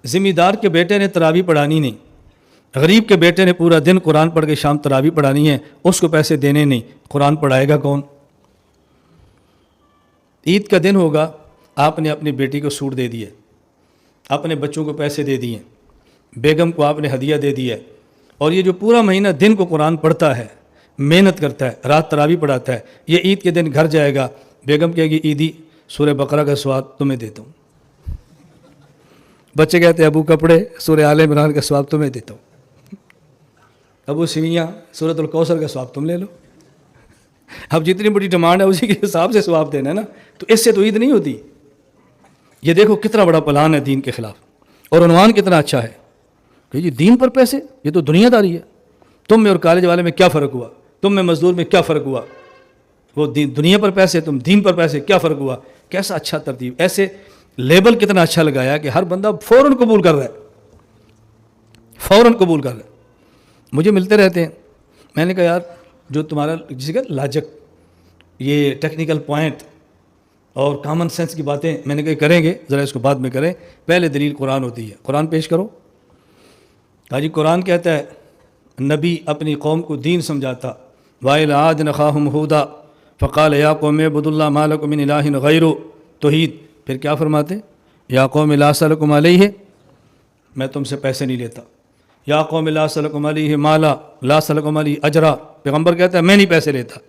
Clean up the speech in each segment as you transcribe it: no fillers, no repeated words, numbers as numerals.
ذمہ دار کے بیٹے نے تراویح پڑھانی نہیں، غریب کے بیٹے نے پورا دن قرآن پڑھ کے شام تراویح پڑھانی ہے، اس کو پیسے دینے نہیں، قرآن پڑھائے گا کون؟ عید کا دن ہوگا، آپ نے اپنی بیٹی کو سوٹ دے دیے، اپنے بچوں کو پیسے دے دیے، بیگم کو آپ نے ہدیہ دے دیا، اور یہ جو پورا مہینہ دن کو قرآن پڑھتا ہے، محنت کرتا ہے، رات تراویح پڑھاتا ہے، یہ عید کے دن گھر جائے گا، بیگم کہے گی عیدی سورہ بقرہ کا ثواب تمہیں دیتا ہوں، بچے کہتے ہیں ابو کپڑے سورہ آل عمران کا ثواب تمہیں دیتا ہوں، ابو سویاں سورۃ الکوثر کا ثواب تم لے لو۔ اب جتنی بڑی ڈیمانڈ ہے اسی کے حساب سے ثواب دینا ہے نا، تو اس سے تو عید نہیں ہوتی۔ یہ دیکھو کتنا بڑا پلان ہے دین کے خلاف، اور عنوان کتنا اچھا ہے کہ جی دین پر پیسے، یہ تو دنیا داری ہے۔ تم میں اور کالج والے میں کیا فرق ہوا؟ تم میں مزدور میں کیا فرق ہوا؟ وہ دنیا پر پیسے، تم دین پر پیسے، کیا فرق ہوا؟ کیسا اچھا ترتیب، ایسے لیبل کتنا اچھا لگایا کہ ہر بندہ فوراً قبول کر رہا ہے، فوراً قبول کر رہا ہے۔ مجھے ملتے رہتے ہیں، میں نے کہا یار جو تمہارا جسے کہ لاجک، یہ ٹیکنیکل پوائنٹ اور کامن سینس کی باتیں میں نے کہا کریں گے، ذرا اس کو بعد میں کریں، پہلے دلیل قرآن ہوتی ہے، قرآن پیش کرو۔ جی قرآن کہتا ہے نبی اپنی قوم کو دین سمجھاتا، وَإِلَىٰ عَادٍ أَخَاهُمْ هُودًا فَقَالَ يَا قَوْمِ اعْبُدُوا اللَّهَ مَا لَكُم مِّنْ إِلَٰهٍ غَيْرُهُ، توحید۔ پھر کیا فرماتے؟ یا قوم لا أسألكم علیہ، میں تم سے پیسے نہیں لیتا، یا قوم لا أسألكم علیہ مالا لا أسألكم علیہ اجرا، پیغمبر کہتا ہے میں نہیں پیسے لیتا۔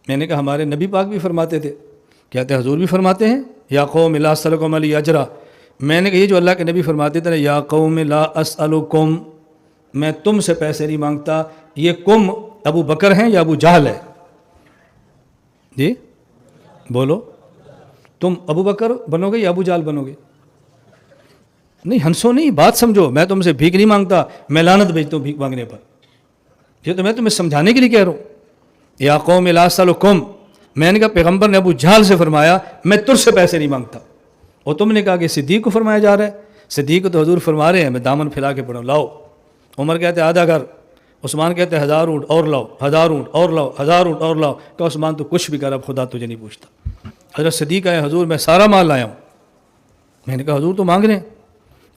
میں نے کہا ہمارے نبی پاک بھی فرماتے تھے، کہتے ہیں حضور بھی فرماتے ہیں یا قوم لا أسألكم علیہ اجرا۔ میں نے کہا یہ جو اللہ کے نبی فرماتے تھے یا قوم لا أسألكم، میں تم سے پیسے نہیں مانگتا، یہ کم ابو بکر ہیں یا ابو جہل ہے؟ جی بولو، تم ابو بکر بنو گے یا ابو جہل بنو گے؟ نہیں ہنسو نہیں، بات سمجھو، میں تم سے بھیک نہیں مانگتا، میں لعنت بھیجتا ہوں بھیک مانگنے پر، یہ تو میں تمہیں سمجھانے کے لیے کہہ رہا ہوں۔ یا قوم لا أسألكم، میں نے کہا پیغمبر نے ابو جہل سے فرمایا میں تجھ سے پیسے نہیں مانگتا، اور تم نے کہا کہ صدیق کو فرمایا جا رہا ہے، صدیق کو تو حضور فرما رہے ہیں میں دامن پھیلا کے پڑھوں لاؤ، عمر کہتے ہیں آدھا گھر، عثمان کہتے ہیں 1000 اونٹ اور لاؤ، 1000 اونٹ اور لاؤ، 1000 اونٹ اور لاؤ، کہ عثمان تو کچھ بھی کر اب خدا تجھے نہیں پوچھتا۔ حضرت صدیق آئے حضور میں سارا مال لایا ہوں، میں نے کہا حضور تو مانگ رہے ہیں،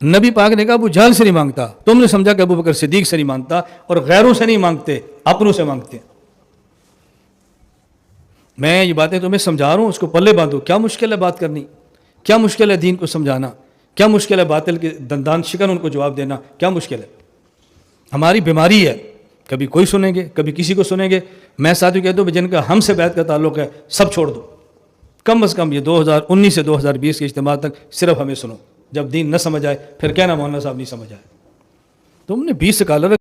نبی پاک نے کہا ابو جہل سے نہیں مانگتا، تم نے سمجھا کہ ابو بکر صدیق سے نہیں مانگتا، اور غیروں سے نہیں مانگتے اپنوں سے مانگتے ہیں۔ میں یہ باتیں تمہیں سمجھا رہا ہوں، اس کو پلے باندھو، کیا مشکل ہے بات کرنی، کیا مشکل ہے دین کو سمجھانا، کیا مشکل ہے باطل کے دندان شکن ان کو جواب دینا، کیا مشکل ہے؟ ہماری بیماری ہے، کبھی کوئی سنیں گے کبھی کسی کو سنیں گے۔ میں ساتھیوں کہتا ہوں جن کا ہم سے بیعت کا تعلق ہے سب چھوڑ دو، کم از کم یہ 2019 سے 2020 کے اجتماع تک صرف ہمیں سنو، جب دین نہ سمجھ آئے پھر کہنا مولانا صاحب نہیں سمجھ آئے۔ تم نے 20 سکالر